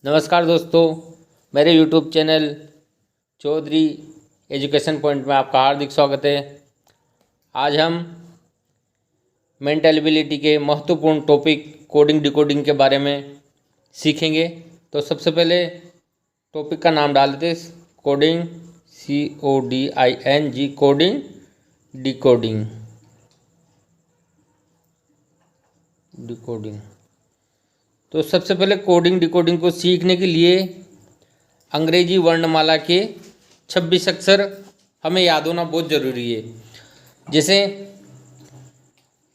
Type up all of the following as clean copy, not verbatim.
नमस्कार दोस्तों, मेरे YouTube channel Chaudhary education point में आपका हार्दिक स्वागत है। आज हम मेंटल एबिलिटी के महत्वपूर्ण टॉपिक कोडिंग डिकोडिंग के बारे में सीखेंगे। तो सबसे पहले टॉपिक का नाम डाल देते हैं, कोडिंग, CODING, कोडिंग डिकोडिंग। तो सबसे पहले कोडिंग डिकोडिंग को सीखने के लिए अंग्रेजी वर्णमाला के 26 अक्षर हमें याद होना बहुत ज़रूरी है। जैसे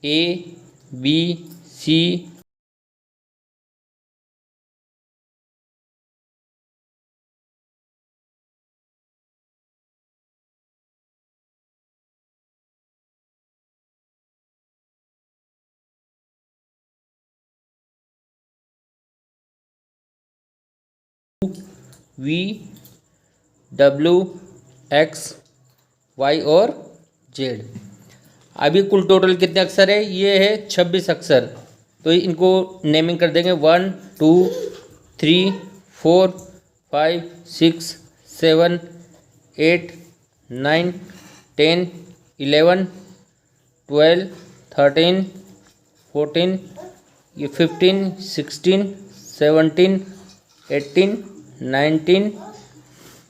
ABCD, WX, Y और Z। अभी कुल टोटल कितने अक्षर है? ये है 26 अक्षर। तो इनको नेमिंग कर देंगे 1 2 3 4 5 6 7 8 9 10 11 12 13 14 ये 15 16 17 18 19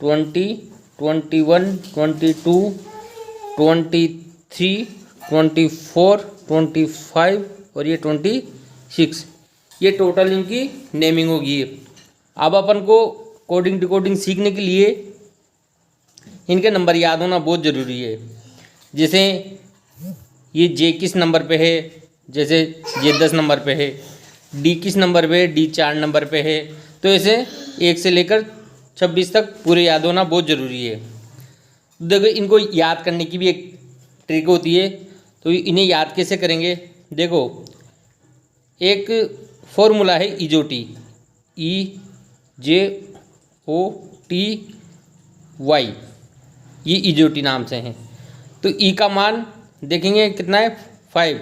20 21 22 23 24 25 और ये 26। ये टोटल इनकी नेमिंग होगी। अब अपन को कोडिंग डिकोडिंग सीखने के लिए इनके नंबर याद होना बहुत ज़रूरी है। जैसे ये J किस नंबर पे है, जैसे J 10 नंबर पे है, D किस नंबर पे है, D 4 नंबर पे है। तो ऐसे 1 से लेकर 26 तक पूरे याद होना बहुत ज़रूरी है। देखो, इनको याद करने की भी एक ट्रिक होती है। तो इन्हें याद कैसे करेंगे? देखो, एक फॉर्मूला है EJOT, EJOTY, ये EJOT नाम से हैं। तो E का मान देखेंगे कितना है, 5,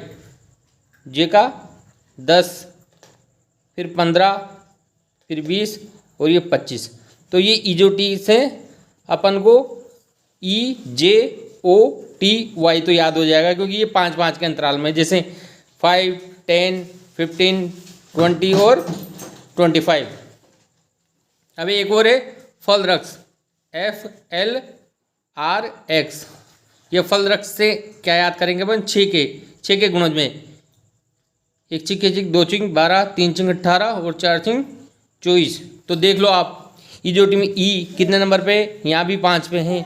J का 10, फिर 15, फिर 20 और ये 25। तो ये EJOT से अपन को EJOTY तो याद हो जाएगा, क्योंकि ये 5-5 के अंतराल में, जैसे 5, 10, 15, 20 और 25। अभी एक और है फलरक्स, FLRX। ये फलरक्स से क्या याद करेंगे अपन? 6 के गुणज में, 1 चिक 1 चिक 2 चिक 12, 3 चिक 18 और 4 चिक 24। तो देख लो आप, EJOT में E कितने नंबर पे? यहाँ भी 5 पे है,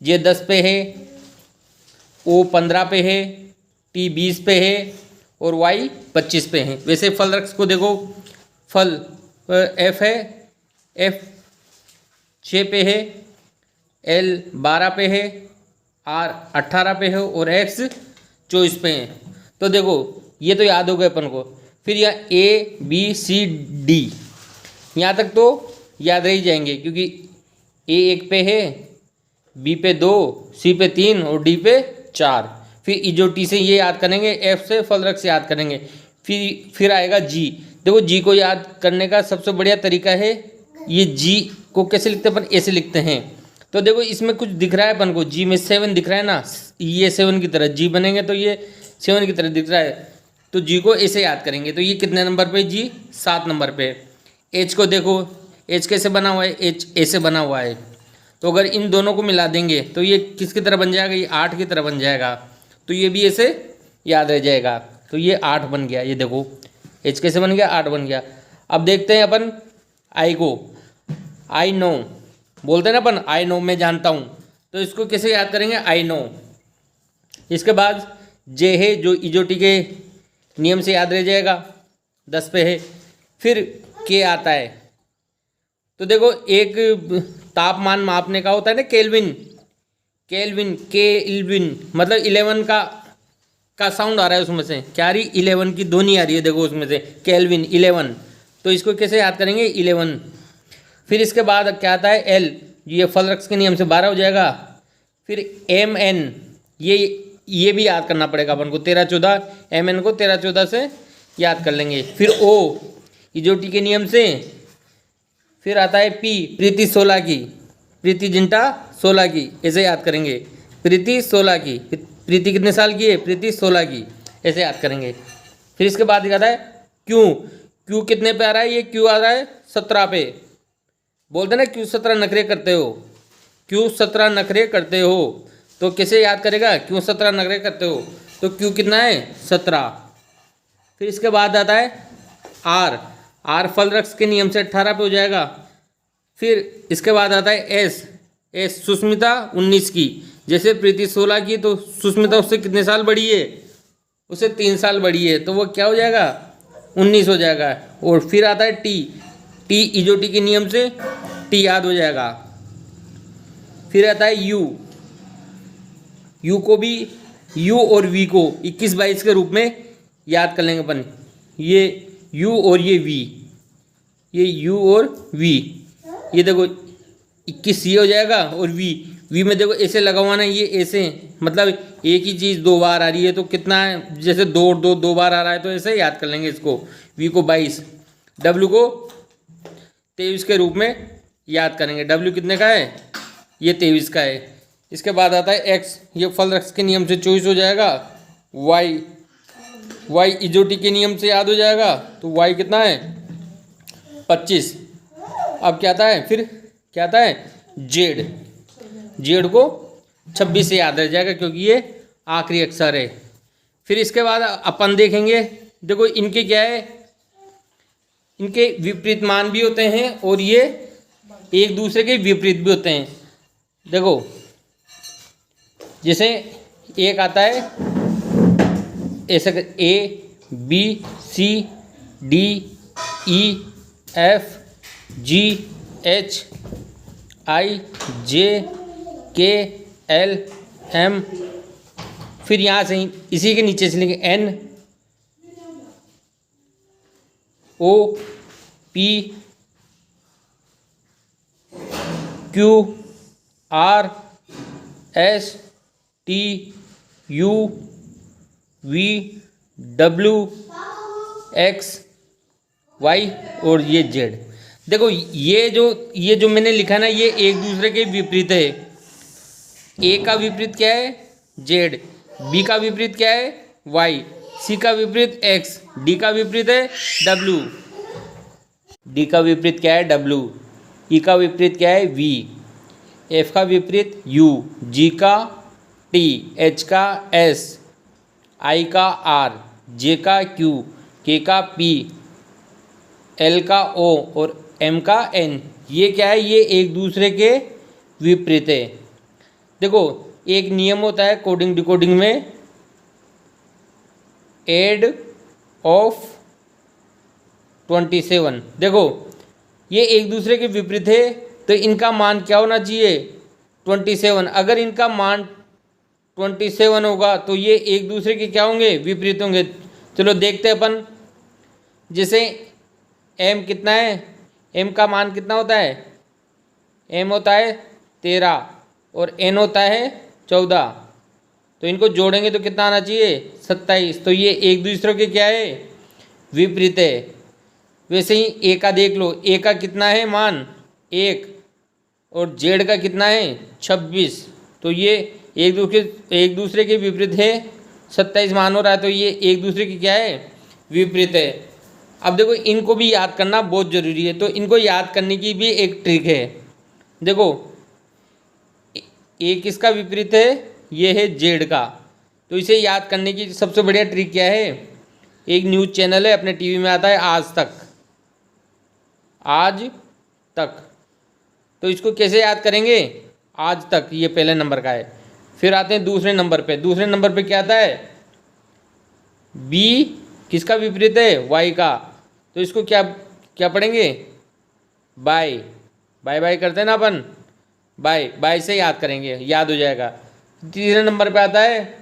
J 10 पे है, O 15 पे है, T 20 पे है और Y 25 पे है। वैसे फलरक्स को देखो, फल F है, F 6 पे है, L 12 पे है, R 18 पे है और X 24 पे है। तो देखो, ये तो याद हो गए अपन को। फिर यह ABCD, यहाँ तक तो याद रह जाएंगे, क्योंकि A 1 पे है, B पे 2, C पे 3 और D पे 4। फिर EJOT से ये याद करेंगे, F से फलरक्स से याद करेंगे। फिर आएगा G। देखो, G को याद करने का सबसे बढ़िया तरीका है, ये G को कैसे लिखते हैं अपन? ऐसे लिखते हैं। तो देखो, इसमें कुछ दिख रहा है अपन को, G में 7 दिख रहा है ना, ये 7 की तरह G बनेंगे, तो ये 7 की तरह दिख रहा है। तो G को ऐसे याद करेंगे। तो ये कितने नंबर पे? G 7 नंबर पे। H को देखो, H कैसे बना हुआ है? H ऐसे बना हुआ है। तो अगर इन दोनों को मिला देंगे तो ये किसकी तरह बन जाएगा? ये 8 की तरह बन जाएगा। तो ये भी ऐसे याद रह जाएगा। तो ये 8 बन गया। ये देखो, H कैसे बन गया? 8 बन गया। अब देखते हैं अपन I को। I नो बोलते हैं ना अपन, I नो, मैं जानता हूँ। तो इसको कैसे याद करेंगे? I know. इसके बाद J है, जो EJOT के नियम से याद रह जाएगा, 10 पे है। फिर K आता है। तो देखो, एक तापमान मापने का होता है ना, केल्विन, मतलब 11 का साउंड आ रहा है उसमें से। क्या आ रही? 11 की ध्वनि आ रही है। देखो, उसमें से केल्विन 11। तो इसको कैसे याद करेंगे? 11। फिर इसके बाद क्या आता है? L, ये फलरक्स के नियम से 12 हो जाएगा। फिर MN, ये भी याद करना पड़ेगा अपन को, 13-14। MN को 13-14 से याद कर लेंगे। फिर O, EJOT के नियम से फिर आता है पी, प्रीति 16 की, प्रीति जिंटा 16 की, ऐसे याद करेंगे। प्रीति 16 की, प्रीति कितने साल की है? प्रीति 16 की, ऐसे याद करेंगे। फिर इसके बाद आता है क्यों, क्यों कितने पे आ रहा है? ये क्यों आ रहा है 17 पे। बोलते ना क्यों 17 नखरे करते हो, क्यों 17 नखरे करते हो, तो कैसे याद करेगा? क्यों 17 नखरे करते हो, तो क्यों कितना है? 17। फिर इसके बाद आता है आर, आर फल वृक्ष के नियम से 18 पे हो जाएगा। फिर इसके बाद आता है एस, एस सुष्मिता 19 की, जैसे प्रीति 16 की तो सुष्मिता उससे कितने साल बड़ी है? उससे 3 साल बड़ी है, तो वो क्या हो जाएगा? 19 हो जाएगा। और फिर आता है टी, टी इजोटी के नियम से टी याद हो जाएगा। फिर आता है यू, यू को भी, यू और वी को 21-22 के रूप में याद कर लेंगे अपन। ये यू और ये वी, ये यू और वी, ये देखो 21 ये हो जाएगा। और वी, वी में देखो ऐसे लगवाना, ये ऐसे, मतलब एक ही चीज़ 2 बार आ रही है तो कितना है? जैसे 2 और 2 2 बार आ रहा है, तो ऐसे याद कर लेंगे इसको। वी को 22, डब्ल्यू को 23 के रूप में याद करेंगे। डब्ल्यू कितने का है? ये 23 का है। इसके बाद आता है एक्स, ये फल वृक्ष के नियम से 24 हो जाएगा। वाई, वाई इजोटी के नियम से याद हो जाएगा, तो वाई कितना है? 25। अब क्या आता है? फिर क्या आता है? जेड, जेड को 26 से याद रह जाएगा क्योंकि ये आखिरी अक्षर है। फिर इसके बाद अपन देखेंगे, देखो इनके क्या है, इनके विपरीत मान भी होते हैं और ये एक दूसरे के विपरीत भी होते हैं। देखो जैसे एक आता है ऐसे A B C D E F G H I J K L M, फिर यहाँ से इसी के नीचे से लिखेंगे N O P Q R S T U V W X Y और ये जेड। देखो ये जो मैंने लिखा ना, ये एक दूसरे के विपरीत है। ए का विपरीत क्या है? जेड, बी का विपरीत क्या है? वाई, सी का विपरीत एक्स, डी का विपरीत है डब्ल्यू, डी का विपरीत क्या है? डब्ल्यू, ई का विपरीत क्या है? वी, एफ का विपरीत यू, जी का टी, एच का एस, आई का आर, जे का क्यू, के का पी, एल का ओ और एम का एन। ये क्या है? ये एक दूसरे के विपरीत है। देखो एक नियम होता है कोडिंग डिकोडिंग में, एड ऑफ 27। देखो ये एक दूसरे के विपरीत है तो इनका मान क्या होना चाहिए? 27। अगर इनका मान 27 होगा तो ये एक दूसरे के क्या होंगे? विपरीत होंगे। चलो देखते हैं अपन। जैसे m कितना है? m का मान कितना होता है? m होता है 13 और n होता है 14, तो इनको जोड़ेंगे तो कितना आना चाहिए? 27। तो ये एक दूसरे के क्या है? विपरीत है। वैसे ही a का देख लो, a का कितना है मान? 1 और z का कितना है? 26। तो ये एक दूसरे के विपरीत है। 27 मान हो रहा है तो ये एक दूसरे की क्या है? विपरीत है। अब देखो इनको भी याद करना बहुत ज़रूरी है, तो इनको याद करने की भी एक ट्रिक है। देखो ए किसका विपरीत है? ये है जेड का। तो इसे याद करने की सबसे बढ़िया ट्रिक क्या है? एक न्यूज़ चैनल है अपने टीवी में आता है आज तक, आज तक। तो इसको कैसे याद करेंगे? आज तक, ये पहले नंबर का है। फिर आते हैं दूसरे नंबर पे। दूसरे नंबर पे क्या आता है? बी किसका विपरीत है? वाई का। तो इसको क्या क्या पढ़ेंगे? बाय, बाय बाय करते हैं ना अपन, बाय बाय से याद करेंगे, याद हो जाएगा। तीसरे नंबर पे आता है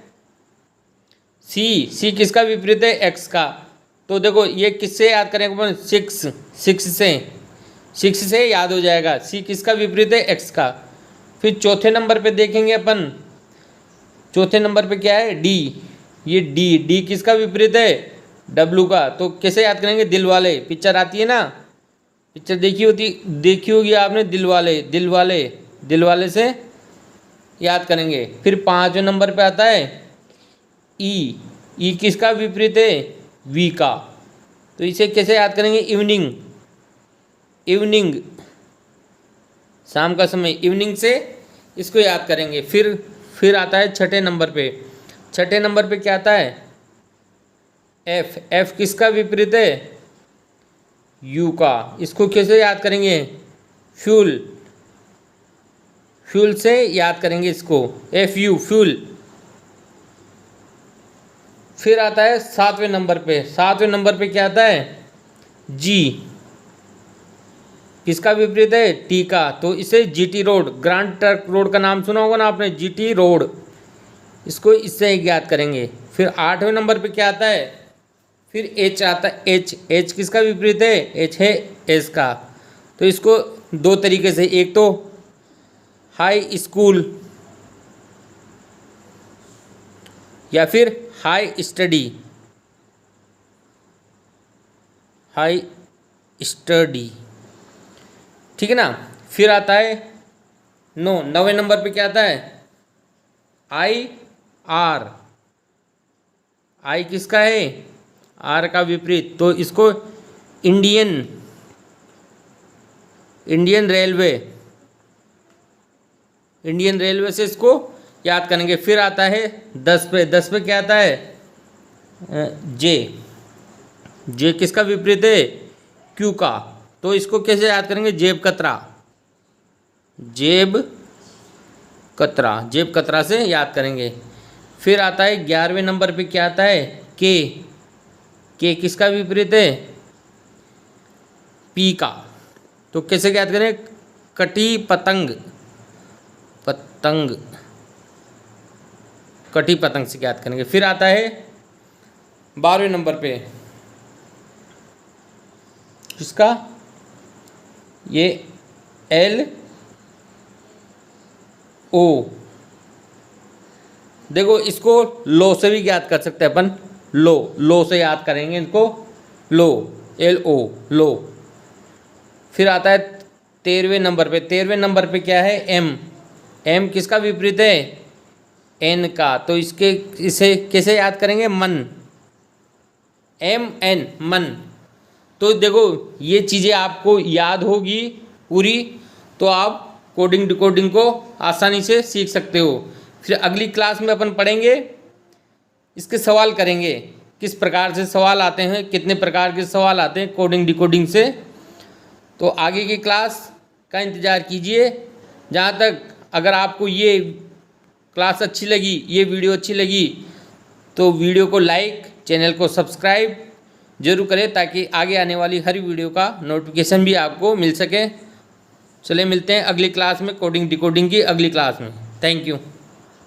सी, सी किसका विपरीत है? एक्स का। तो देखो ये किससे याद करेंगे अपन? 6 से याद हो जाएगा। सी किसका विपरीत है? एक्स का। फिर चौथे नंबर पे देखेंगे अपन, चौथे नंबर पे क्या है? डी, ये डी, डी किसका विपरीत है? डब्लू का। तो कैसे याद करेंगे? दिल वाले पिक्चर आती है ना, पिक्चर देखी होगी आपने, दिलवाले। दिलवाले से याद करेंगे। फिर 5वें नंबर पे आता है ई किसका विपरीत है? वी का। तो इसे कैसे याद करेंगे? इवनिंग, शाम का समय, इवनिंग से इसको याद करेंगे। फिर आता है 6ठे नंबर पे। 6ठे नंबर पे क्या आता है? एफ किसका विपरीत है? यू का। इसको कैसे याद करेंगे? फ्यूल से याद करेंगे इसको, FU फ्यूल। फिर आता है 7वें नंबर पे। 7वें नंबर पे क्या आता है? जी किसका विपरीत है? टी का। तो इसे GT road, grand trunk road का नाम सुना होगा ना आपने, GT रोड, इसको इससे याद करेंगे। फिर 8वें नंबर पे क्या आता है? फिर H आता है। H किसका विपरीत है? H है S का। तो इसको दो तरीके से, एक तो हाई स्कूल या फिर हाई स्टडी, ठीक है ना। फिर आता है 9वें नंबर पे क्या आता है? आई किसका है? आर का विपरीत। तो इसको इंडियन रेलवे से इसको याद करेंगे। फिर आता है 10 पे क्या आता है? जे किसका विपरीत है? क्यू का। तो इसको कैसे याद करेंगे? जेब कतरा से याद करेंगे। फिर आता है 11वें नंबर पे क्या आता है? के किसका विपरीत है? पी का। तो कैसे याद करें? कटी पतंग से याद करेंगे। फिर आता है 12वें नंबर पे किसका? ये LO। देखो इसको लो से भी याद कर सकते हैं अपन, लो से याद करेंगे इनको, LO लो। फिर आता है 13वें नंबर पे। 13वें नंबर पे क्या है? एम किसका विपरीत है? एन का। तो इसे कैसे याद करेंगे? मन। तो देखो ये चीज़ें आपको याद होगी पूरी, तो आप कोडिंग डिकोडिंग को आसानी से सीख सकते हो। फिर अगली क्लास में अपन पढ़ेंगे, इसके सवाल करेंगे, किस प्रकार से सवाल आते हैं, कितने प्रकार के सवाल आते हैं कोडिंग डिकोडिंग से। तो आगे की क्लास का इंतज़ार कीजिए। जहाँ तक अगर आपको ये क्लास अच्छी लगी, ये वीडियो अच्छी लगी, तो वीडियो को लाइक, चैनल को सब्सक्राइब जरूर करें, ताकि आगे आने वाली हर वीडियो का नोटिफिकेशन भी आपको मिल सके। चलिए मिलते हैं अगली क्लास में, कोडिंग डिकोडिंग की अगली क्लास में। Thank you.